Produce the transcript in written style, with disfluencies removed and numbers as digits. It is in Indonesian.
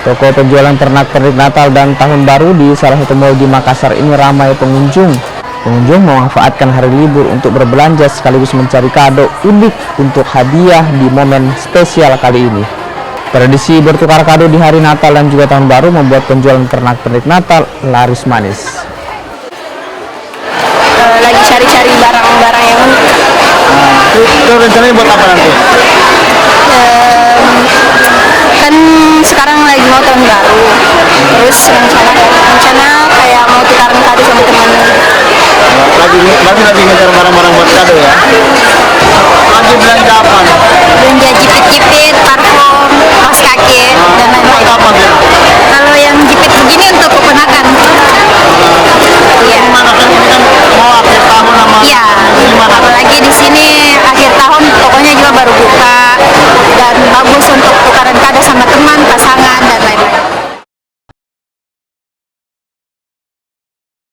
Toko penjualan pernak-pernik Natal dan Tahun Baru di salah satu mal di Makassar ini ramai pengunjung. Pengunjung memanfaatkan hari libur untuk berbelanja sekaligus mencari kado unik untuk hadiah di momen spesial kali ini. Tradisi bertukar kado di hari Natal dan juga Tahun Baru membuat penjualan pernak-pernik Natal laris manis. Lagi cari-cari barang-barang yang unik. Itu rencananya buat apa nanti? Kan sekarang lagi mau Tahun Baru, terus rencana kayak mau tukaran kado sama teman. Lagi ngejar barang-barang buat kado ya? Lagi belanja apa? Belanja jepit-jepit, parfum